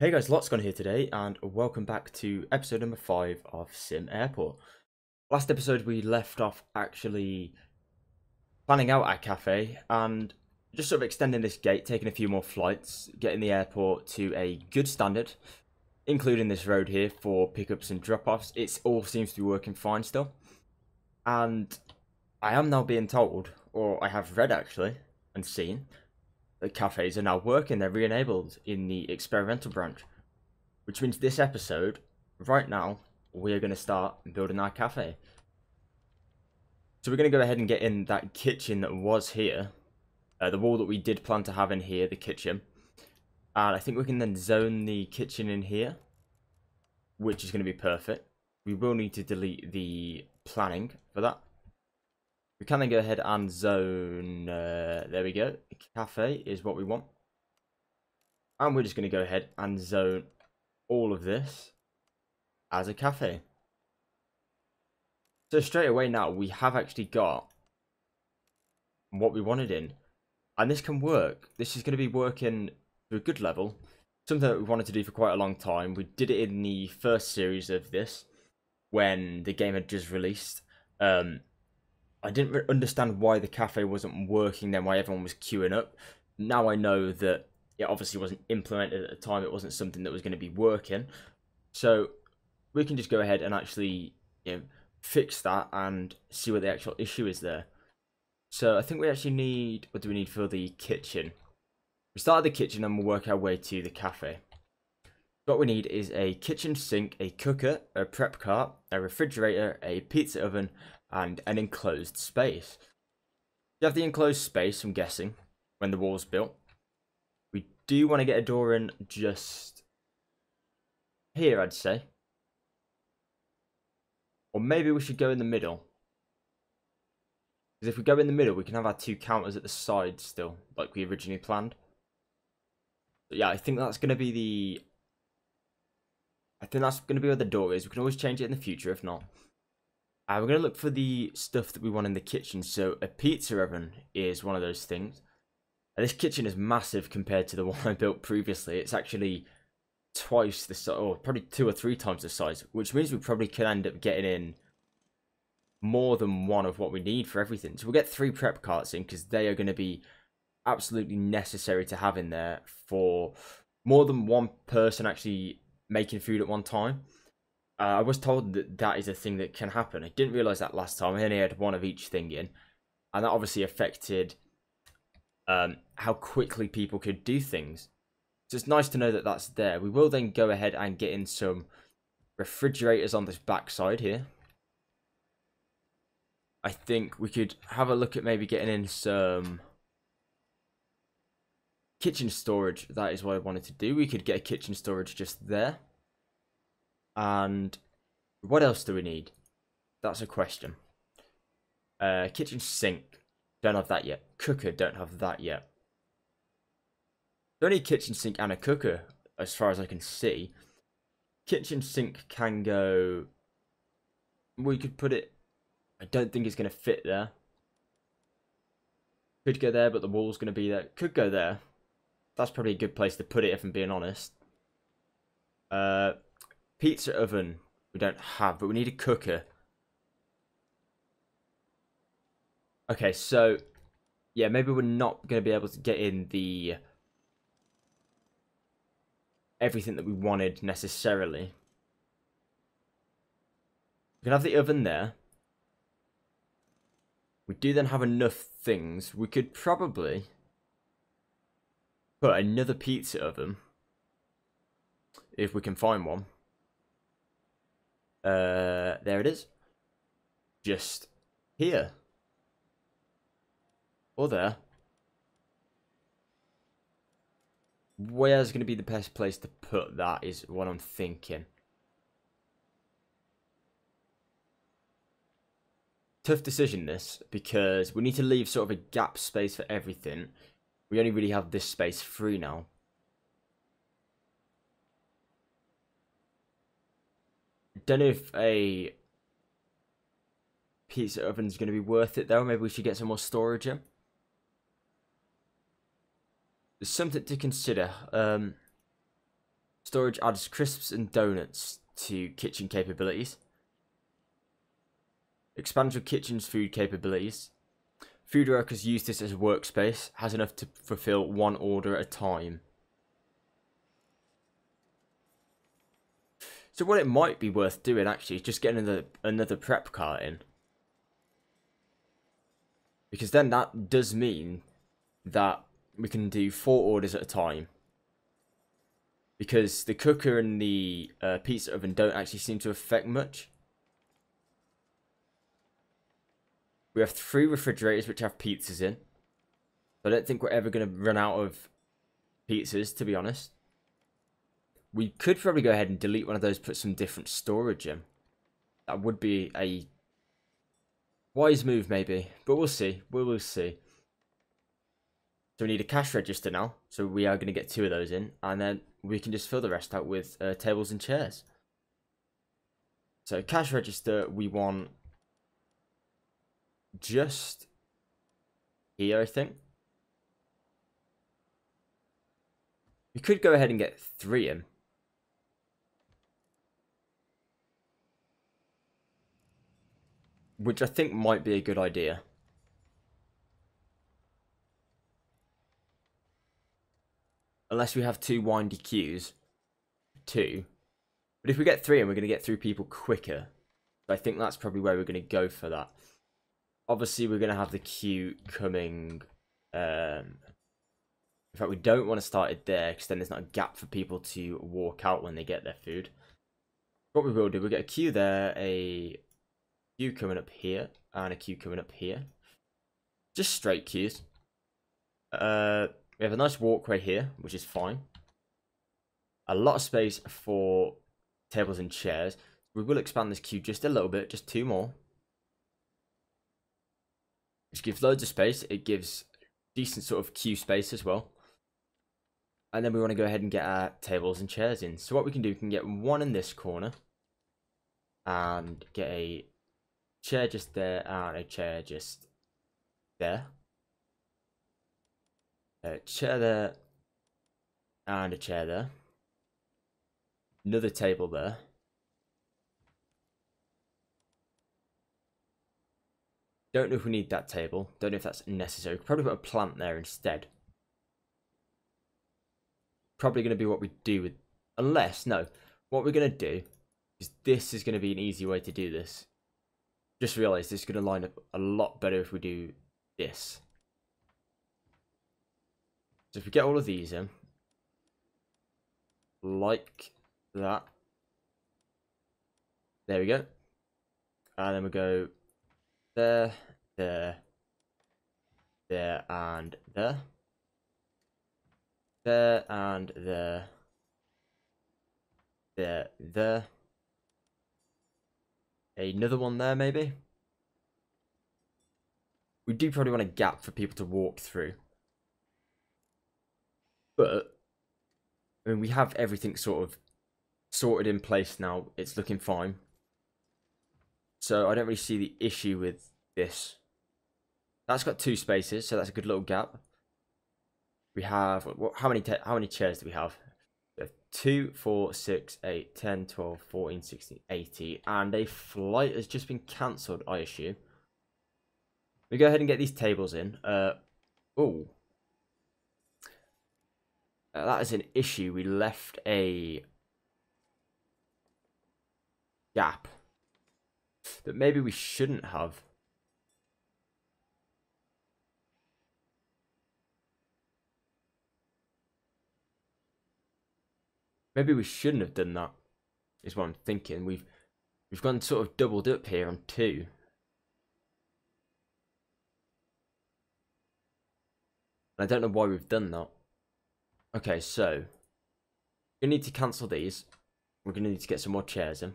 Hey guys, Lotsgon here today, and welcome back to episode number 5 of SimAirport. Last episode we left off actually planning out our cafe and just sort of extending this gate, taking a few more flights, getting the airport to a good standard, including this road here for pickups and drop-offs. It all seems to be working fine still. And I am now being told, or I have read actually, and seen, the cafes are now working, they're re-enabled in the experimental branch. Which means this episode, right now, we're going to start building our cafe. So we're going to go ahead and get in that kitchen that was here. The wall that we did plan to have in here, the kitchen. And I think we can then zone the kitchen in here, which is going to be perfect. We will need to delete the planning for that. We can then go ahead and zone, there we go, cafe is what we want. And we're just going to go ahead and zone all of this as a cafe. So straight away now, we have actually got what we wanted in. And this can work. This is going to be working to a good level. Something that we wanted to do for quite a long time. We did it in the first series of this, when the game had just released. I didn't understand why the cafe wasn't working then, why everyone was queuing up. Now I know that it obviously wasn't implemented at the time, it wasn't something that was going to be working. So we can just go ahead and actually fix that and see what the actual issue is there. So I think we actually need, what do we need for the kitchen? We start at the kitchen and we'll work our way to the cafe. What we need is a kitchen sink, a cooker, a prep cart, a refrigerator, a pizza oven, and an enclosed space. You have the enclosed space, I'm guessing, when the wall's built. We do want to get a door in just here, I'd say. Or maybe we should go in the middle. Because if we go in the middle, we can have our two counters at the side still, like we originally planned. But yeah, I think that's going to be the... I think that's going to be where the door is. We can always change it in the future if not. We're going to look for the stuff that we want in the kitchen. So a pizza oven is one of those things. This kitchen is massive compared to the one I built previously. It's actually twice the size, or probably 2 or 3 times the size, which means we probably could end up getting in more than one of what we need for everything. So we'll get 3 prep carts in because they are going to be absolutely necessary to have in there for more than one person actually making food at one time. I was told that that is a thing that can happen. I didn't realise that last time. I only had one of each thing in. And that obviously affected how quickly people could do things. So it's nice to know that that's there. We will then go ahead and get in some refrigerators on this back side here. I think we could have a look at maybe getting in some kitchen storage. That is what I wanted to do. We could get a kitchen storage just there. And what else do we need? That's a question. Kitchen sink. Don't have that yet. Cooker. Don't have that yet. Don't need kitchen sink and a cooker, as far as I can see. Kitchen sink can go... We could put it... I don't think it's going to fit there. Could go there, but the wall's going to be there. Could go there. That's probably a good place to put it, if I'm being honest. Pizza oven we don't have, but we need a cooker. Okay, so yeah, maybe we're not going to be able to get in the everything that we wanted necessarily. We can have the oven there. We do then have enough things. We could probably put another pizza oven if we can find one. There it is. Just here. Or there. Where's going to be the best place to put that is what I'm thinking. Tough decision this, because we need to leave sort of a gap space for everything. We only really have this space free now. Don't know if a pizza oven is going to be worth it though. Maybe we should get some more storage in. There's something to consider. storage adds crisps and donuts to kitchen capabilities. Expands your kitchen's food capabilities. Food workers use this as a workspace. Has enough to fulfill one order at a time. So what it might be worth doing actually is just getting another prep cart in. Because then that does mean that we can do 4 orders at a time. Because the cooker and the pizza oven don't actually seem to affect much. We have 3 refrigerators which have pizzas in. I don't think we're ever going to run out of pizzas, to be honest. We could probably go ahead and delete one of those, put some different storage in. That would be a wise move, maybe. But we'll see. We will see. So we need a cash register now. So we are going to get 2 of those in. And then we can just fill the rest out with tables and chairs. So cash register, we want just here, I think. We could go ahead and get 3 in. Which I think might be a good idea. Unless we have 2 windy queues. 2. But if we get 3 in, we're going to get through people quicker. So I think that's probably where we're going to go for that. Obviously, we're going to have the queue coming. In fact, we don't want to start it there, because then there's not a gap for people to walk out when they get their food. What we will do, we'll get a queue there, a queue coming up here, and a queue coming up here. Just straight queues. We have a nice walkway here, which is fine. A lot of space for tables and chairs. We will expand this queue just a little bit, just 2 more. Which gives loads of space. It gives decent sort of queue space as well. And then we want to go ahead and get our tables and chairs in. So what we can do, we can get 1 in this corner. And get a chair just there and a chair just there. A chair there. And a chair there. Another table there. Don't know if we need that table. Don't know if that's necessary. Could probably put a plant there instead. Probably going to be what we do with... Unless, no. What we're going to do is this is going to be an easy way to do this. Just realised this is going to line up a lot better if we do this. So if we get all of these in. Like that. There we go. And then we go... There, there, there, and there. There, and there. There, there. Another one there, maybe? We do probably want a gap for people to walk through. But, I mean, we have everything sort of sorted in place now. It's looking fine. So I don't really see the issue with this. That's got 2 spaces, so that's a good little gap. We have how many chairs do we have? We have 2, 4, 6, 8, 10, 12, 14, 16, 18, and a flight has just been cancelled, I assume. We go ahead and get these tables in. That is an issue. We left a gap. But maybe we shouldn't have. Maybe we shouldn't have done that. Is what I'm thinking. We've gone sort of doubled up here on 2. I don't know why we've done that. Okay, so we need to cancel these. We're gonna need to get some more chairs in.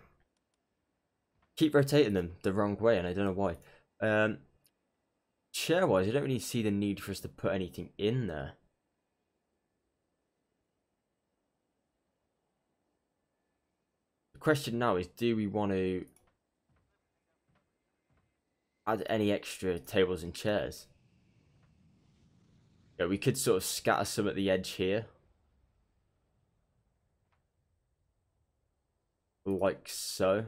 Keep rotating them the wrong way, and I don't know why. Chair-wise, I don't really see the need for us to put anything in there. The question now is, do we want to add any extra tables and chairs? Yeah, we could sort of scatter some at the edge here. like so.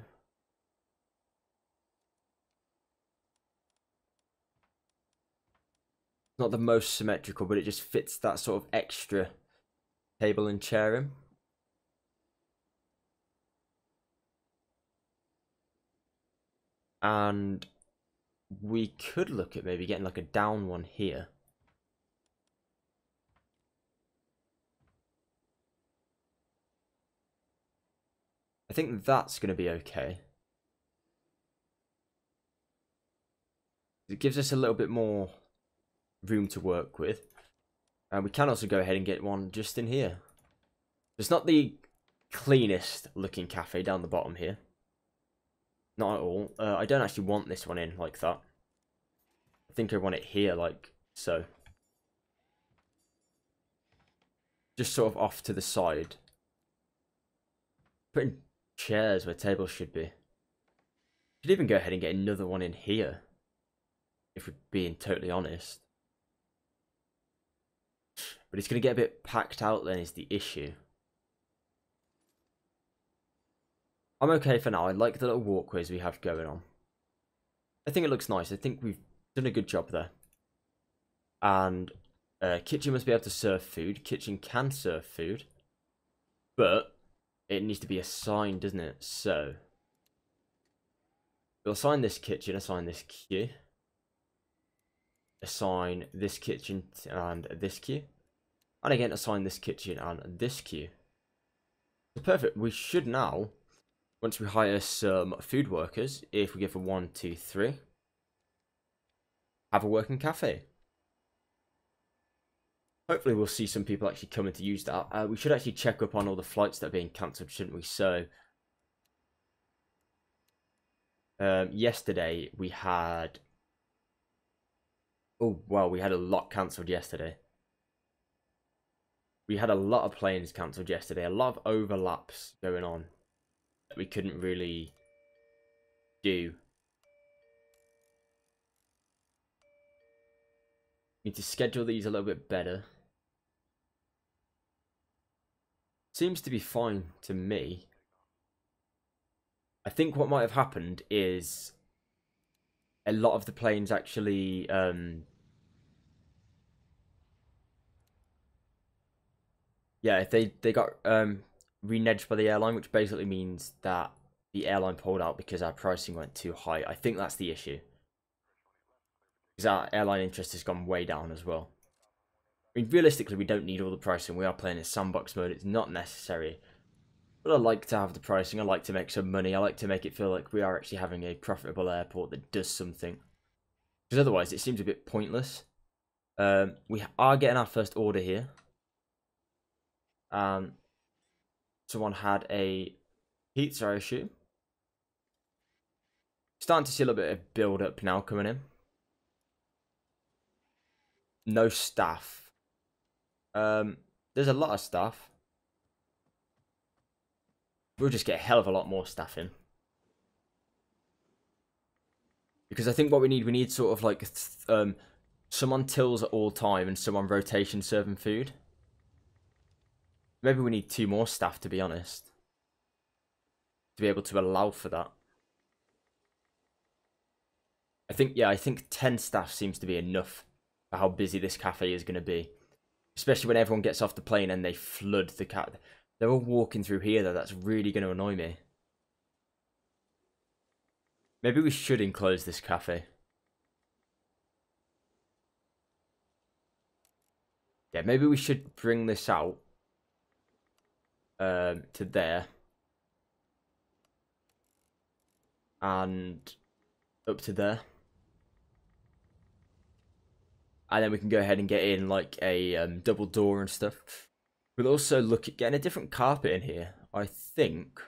Not the most symmetrical, but it just fits that sort of extra table and chair in. And we could look at maybe getting like a down one here. I think that's going to be okay. It gives us a little bit more room to work with. And we can also go ahead and get one just in here. It's not the cleanest looking cafe down the bottom here. Not at all. I don't actually want this one in like that. I think I want it here like so. Just sort of off to the side. Putting chairs where tables should be. Could even go ahead and get another one in here. If we're being totally honest. But it's going to get a bit packed out then is the issue. I'm okay for now. I like the little walkways we have going on. I think it looks nice. I think we've done a good job there. And kitchen must be able to serve food. Kitchen can serve food. But it needs to be assigned, doesn't it? So we'll assign this kitchen, assign this queue. Assign this kitchen and this queue. And again, assign this kitchen and this queue. So perfect. We should now, once we hire some food workers, if we give a 1, 2, 3, have a working cafe. Hopefully we'll see some people actually coming to use that. We should actually check up on all the flights that are being cancelled, shouldn't we? So, yesterday we had... Oh, well, we had a lot cancelled yesterday. We had a lot of planes cancelled yesterday. A lot of overlaps going on that we couldn't really do. Need to schedule these a little bit better. Seems to be fine to me. I think what might have happened is a lot of the planes actually yeah, they got reneged by the airline, which basically means that the airline pulled out because our pricing went too high. I think that's the issue. Because our airline interest has gone way down as well. I mean, realistically, we don't need all the pricing. We are playing in sandbox mode. It's not necessary. But I like to have the pricing. I like to make some money. I like to make it feel like we are actually having a profitable airport that does something. Because otherwise, it seems a bit pointless. We are getting our first order here. Someone had a pizza, I assume. Starting to see a little bit of build up now coming in. No staff. There's a lot of staff. We'll just get a hell of a lot more staff in. Because I think what we need sort of like someone tills at all time and someone rotation serving food. Maybe we need 2 more staff, to be honest. To be able to allow for that. I think 10 staff seems to be enough for how busy this cafe is going to be. Especially when everyone gets off the plane and they flood the cafe. They're all walking through here, though. That's really going to annoy me. Maybe we should enclose this cafe. Yeah, maybe we should bring this out. To there. And up to there. And then we can go ahead and get in like a double door and stuff. We'll also look at getting a different carpet in here, I think.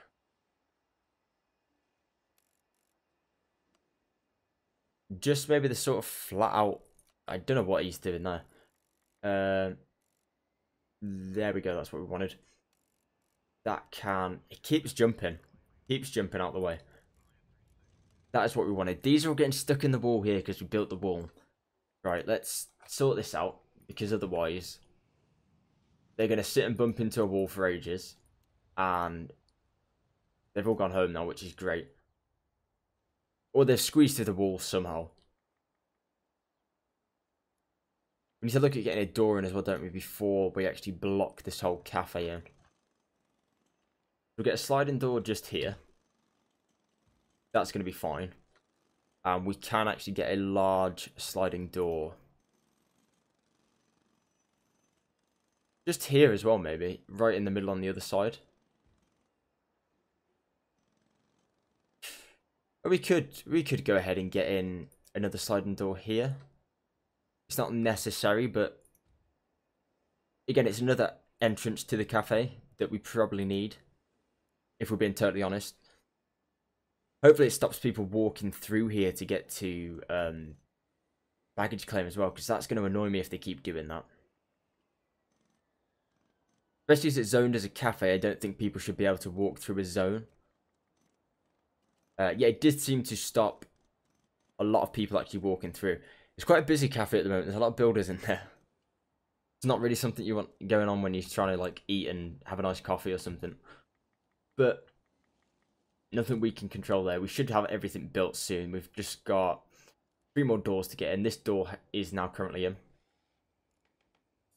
Just maybe the sort of flat out... I don't know what he's doing there. There we go, that's what we wanted. That can... It keeps jumping. Keeps jumping out the way. That is what we wanted. These are all getting stuck in the wall here because we built the wall. Right, let's sort this out. Because otherwise... They're going to sit and bump into a wall for ages. And They've all gone home now, which is great. Or they've squeezed through the wall somehow. We need to look at getting a door in as well, don't we, before we actually block this whole cafe in. We'll get a sliding door just here. That's going to be fine. And we can actually get a large sliding door. Just here as well, maybe. Right in the middle on the other side. We could go ahead and get in another sliding door here. It's not necessary, but again, it's another entrance to the cafe that we probably need, if we're being totally honest. Hopefully it stops people walking through here to get to baggage claim as well, because that's going to annoy me if they keep doing that. Especially as it's zoned as a cafe, I don't think people should be able to walk through a zone. Yeah, it did seem to stop a lot of people actually walking through. It's quite a busy cafe at the moment. There's a lot of builders in there. It's not really something you want going on when you're trying to like eat and have a nice coffee or something. But nothing we can control there. We should have everything built soon. We've just got 3 more doors to get in. This door is now currently in.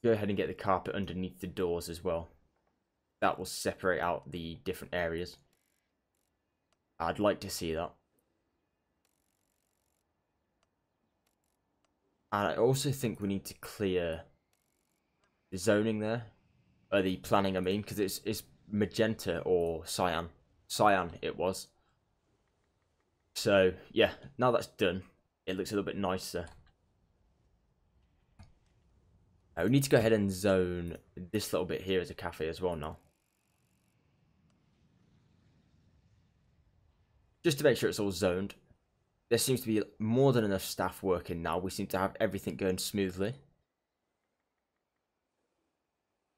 Go ahead and get the carpet underneath the doors as well. That will separate out the different areas. I'd like to see that. And I also think we need to clear the zoning there. Or the planning, I mean, because it's magenta or cyan. Cyan it was. So, yeah, now that's done, it looks a little bit nicer. We need to go ahead and zone this little bit here as a cafe as well now. Just to make sure it's all zoned. There seems to be more than enough staff working now. We seem to have everything going smoothly.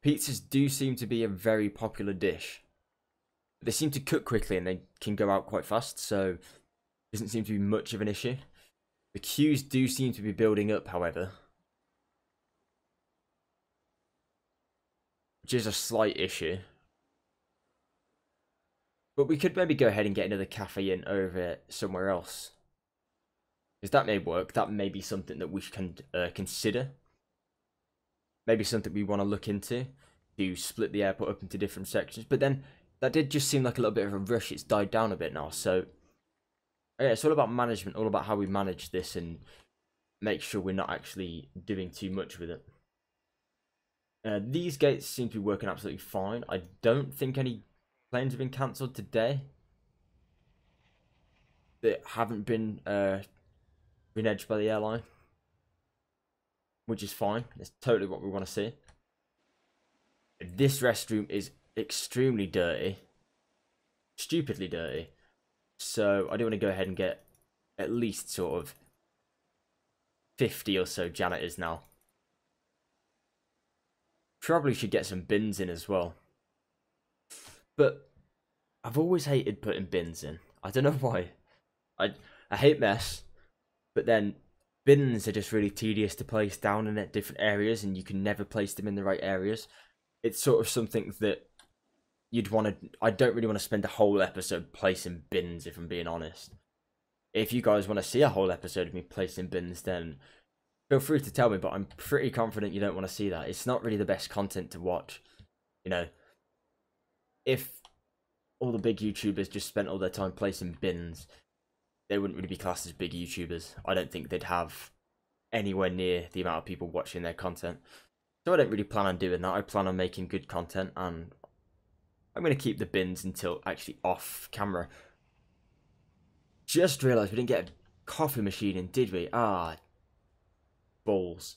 Pizzas do seem to be a very popular dish. They seem to cook quickly and they can go out quite fast, so it doesn't seem to be much of an issue. The queues do seem to be building up, however, which is a slight issue. But we could maybe go ahead and get another cafe in over somewhere else, because that may work. That may be something that we can consider. Maybe something we want to look into, to split the airport up into different sections. But then that did just seem like a little bit of a rush. It's died down a bit now. So yeah, it's all about management, all about how we manage this and make sure we're not actually doing too much with it. These gates seem to be working absolutely fine. I don't think any planes have been cancelled today that haven't been edged by the airline, which is fine. It's totally what we want to see. This restroom is extremely dirty, stupidly dirty. So I do want to go ahead and get at least sort of 50 or so janitors now. Probably should get some bins in as well. But I've always hated putting bins in. I don't know why. I hate mess. But then bins are just really tedious to place down in at different areas, and you can never place them in the right areas. It's sort of something that you'd want to... I don't really want to spend a whole episode placing bins, if I'm being honest. If you guys want to see a whole episode of me placing bins, then feel free to tell me, but I'm pretty confident you don't want to see that. It's not really the best content to watch. You know, if all the big YouTubers just spent all their time placing bins, they wouldn't really be classed as big YouTubers. I don't think they'd have anywhere near the amount of people watching their content. So I don't really plan on doing that. I plan on making good content, and I'm going to keep the bins until actually off camera. Just realised we didn't get a coffee machine in, did we? Ah, balls.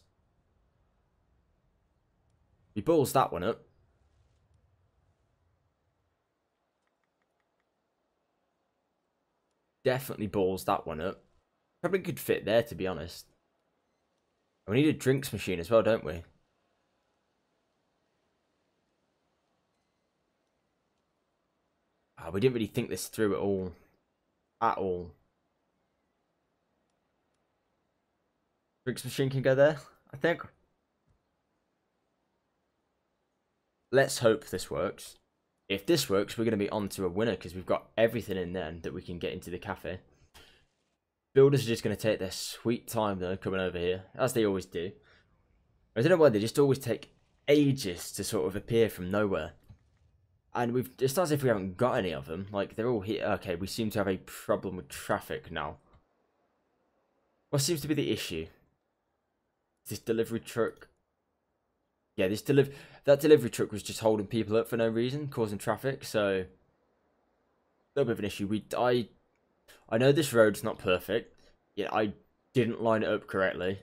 We balls that one up. Definitely balls that one up. Probably could fit there, to be honest. We need a drinks machine as well, don't we? We didn't really think this through at all. At all. Drinks machine can go there, I think. Let's hope this works. if this works, we're going to be on to a winner because we've got everything in there that we can get into the cafe. Builders are just going to take their sweet time, though, coming over here, as they always do. I don't know why, they just always take ages to sort of appear from nowhere. And it's not as if we haven't got any of them. Like, they're all here. Okay, we seem to have a problem with traffic now. What seems to be the issue? This delivery truck. Yeah, that delivery truck was just holding people up for no reason, causing traffic. So, a little bit of an issue. I know this road's not perfect. Yeah, I didn't line it up correctly.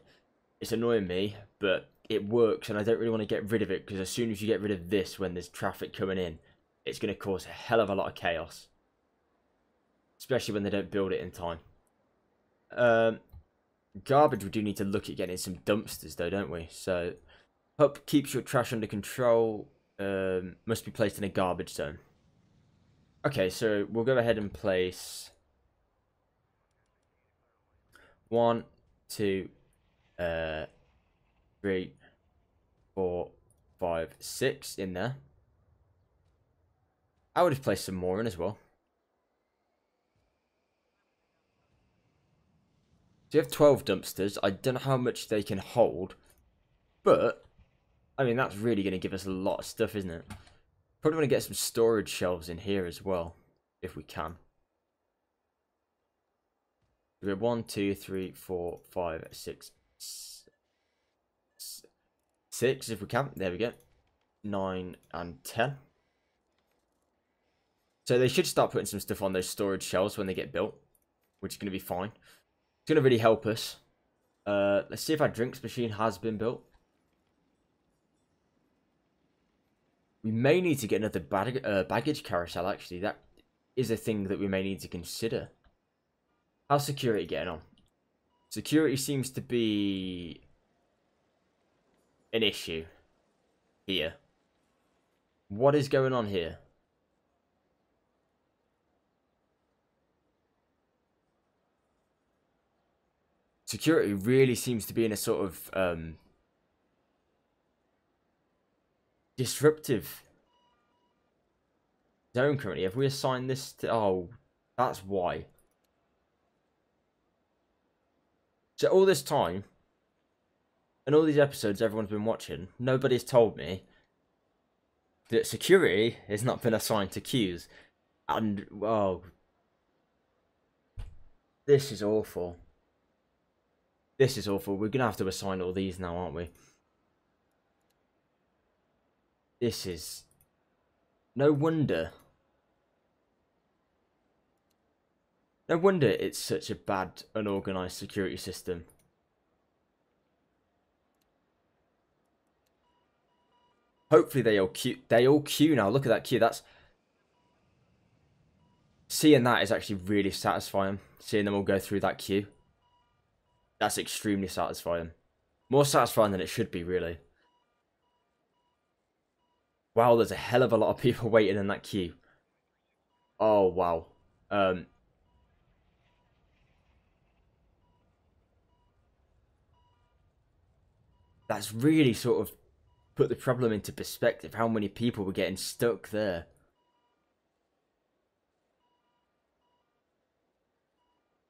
It's annoying me, but it works, and I don't really want to get rid of it because as soon as you get rid of this, when there's traffic coming in, it's going to cause a hell of a lot of chaos, especially when they don't build it in time. Garbage, we do need to look at getting some dumpsters though, don't we? So, hub keeps your trash under control. Must be placed in a garbage zone. Okay, so we'll go ahead and place 1, 2, 3, 4, 5, 6 in there. I would have placed some more in as well. So you have 12 dumpsters. I don't know how much they can hold, but I mean, that's really going to give us a lot of stuff, isn't it? Probably want to get some storage shelves in here as well, if we can. We have 1, 2, 3, 4, 5, 6, 6 if we can. There we go. 9 and 10. So they should start putting some stuff on those storage shelves when they get built, which is going to be fine. It's going to really help us. Let's see if our drinks machine has been built. We may need to get another baggage carousel, actually. That is a thing that we may need to consider. How's security getting on? Security seems to be an issue here. What is going on here? Security really seems to be in a sort of disruptive zone currently. Have we assigned this to... Oh, that's why. So all this time, and all these episodes everyone's been watching, nobody's told me that security has not been assigned to queues. And, oh, this is awful. This is awful. We're going to have to assign all these now, aren't we? This is... No wonder. No wonder it's such a bad, unorganised security system. Hopefully they all queue now. Look at that queue. That's... Seeing that is actually really satisfying. Seeing them all go through that queue. That's extremely satisfying. More satisfying than it should be, really. Wow, there's a hell of a lot of people waiting in that queue. Oh, wow. That's really sort of put the problem into perspective, how many people were getting stuck there.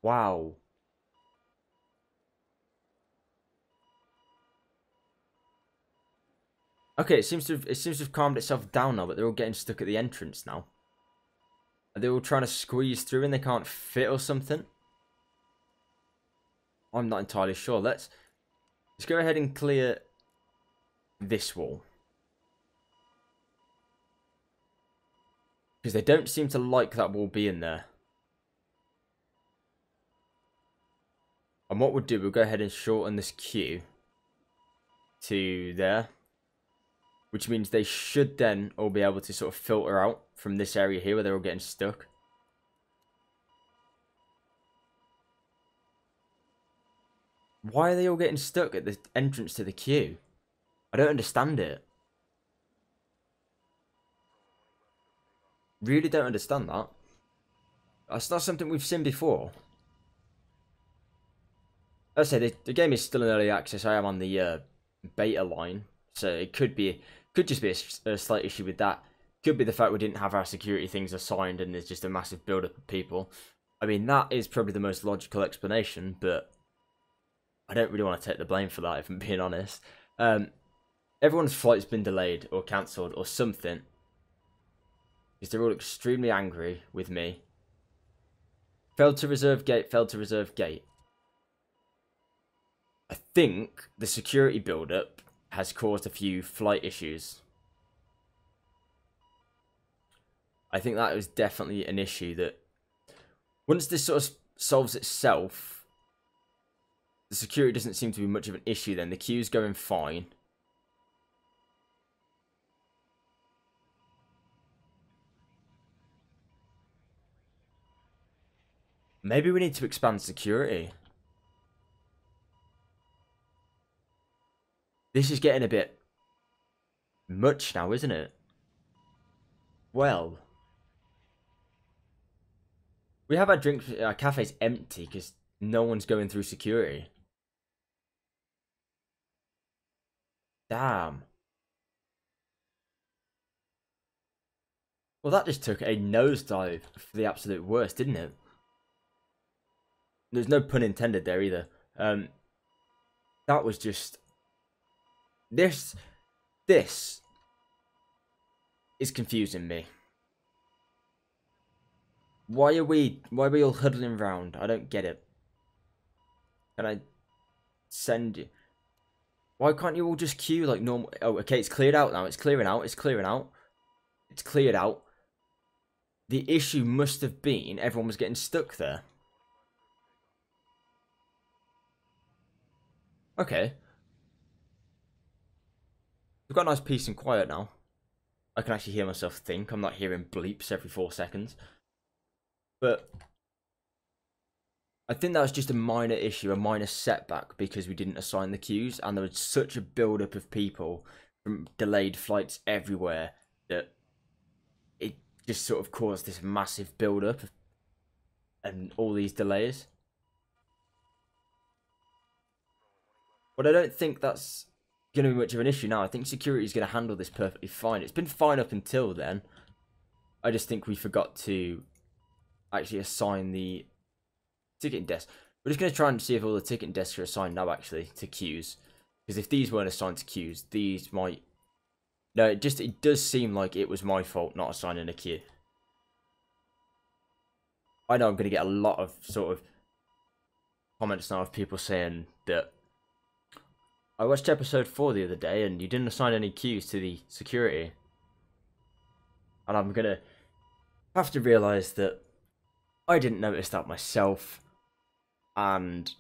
Wow. Okay, it seems to have calmed itself down now, but they're all getting stuck at the entrance now. Are they all trying to squeeze through and they can't fit or something? I'm not entirely sure. Let's go ahead and clear this wall. Because they don't seem to like that wall being there. And what we'll do, we'll go ahead and shorten this queue to there. Which means they should then all be able to sort of filter out from this area here where they're all getting stuck. Why are they all getting stuck at the entrance to the queue? I don't understand it. Really don't understand that. That's not something we've seen before. As I say, the game is still in early access. I am on the beta line. So it could just be a slight issue with that. Could be the fact we didn't have our security things assigned and there's just a massive build-up of people. I mean, that is probably the most logical explanation, but I don't really want to take the blame for that, if I'm being honest. Everyone's flight's been delayed or cancelled or something, because they're all extremely angry with me. Failed to reserve gate, failed to reserve gate. I think the security build-up has caused a few flight issues. I think that was definitely an issue that once this sort of solves itself, the security doesn't seem to be much of an issue then. The queue's going fine. Maybe we need to expand security. This is getting a bit much now, isn't it? Well, we have our drinks, our cafe's empty because no one's going through security. Damn. Well, that just took a nosedive for the absolute worst, didn't it? There's no pun intended there either. That was just... This is confusing me. Why are we all huddling round? I don't get it. Can I send you? Why can't you all just queue like normal? Oh, okay, it's cleared out now. It's clearing out. It's clearing out. It's cleared out. The issue must have been everyone was getting stuck there. Okay. We've got a nice peace and quiet now. I can actually hear myself think. I'm not hearing bleeps every 4 seconds. But I think that was just a minor issue, a minor setback, because we didn't assign the queues, and there was such a build-up of people from delayed flights everywhere that it just sort of caused this massive build-up and all these delays. But I don't think that's going to be much of an issue now. I think security is going to handle this perfectly fine. It's been fine up until then. I just think we forgot to actually assign the ticketing desk. We're just going to try and see if all the ticketing desks are assigned now, actually, to queues. Because if these weren't assigned to queues, these might... No, it does seem like it was my fault not assigning a queue. I know I'm going to get a lot of sort of comments now of people saying that I watched episode 4 the other day and you didn't assign any queues to the security. And I'm going to have to realise that I didn't notice that myself. And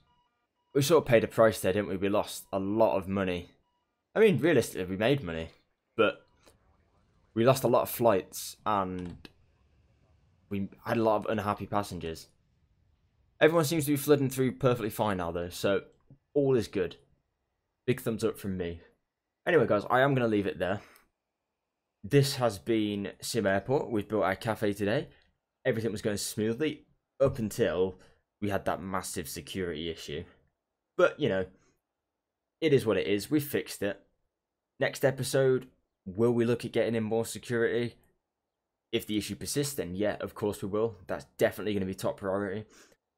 we sort of paid a price there, didn't we? We lost a lot of money. I mean, realistically, we made money. But we lost a lot of flights and we had a lot of unhappy passengers. Everyone seems to be flooding through perfectly fine now, though. So all is good. Big thumbs up from me. Anyway, guys, I am going to leave it there. This has been SimAirport. We've built our cafe today. Everything was going smoothly up until we had that massive security issue. But, you know, it is what it is. We fixed it. Next episode, will we look at getting in more security? If the issue persists, then yeah, of course we will. That's definitely going to be top priority.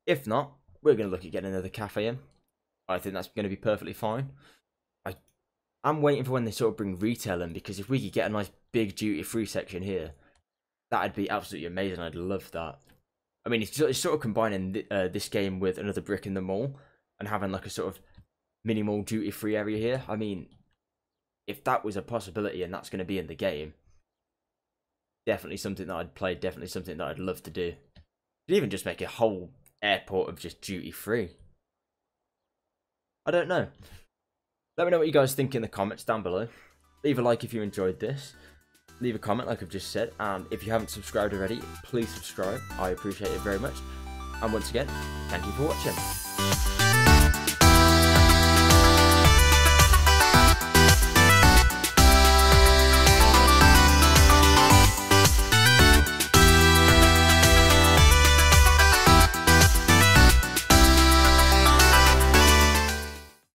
If not, we're going to look at getting another cafe in. I think that's going to be perfectly fine. I'm waiting for when they sort of bring retail in, because if we could get a nice big duty-free section here, that'd be absolutely amazing. I'd love that. I mean, it's sort of combining this game with another brick in the mall and having like a sort of mini-mall duty-free area here. I mean, if that was a possibility and that's going to be in the game, definitely something that I'd play, definitely something that I'd love to do. You'd even just make a whole airport of just duty-free. I don't know. Let me know what you guys think in the comments down below. Leave a like if you enjoyed this. Leave a comment like I've just said. And if you haven't subscribed already, please subscribe. I appreciate it very much. And once again, thank you for watching.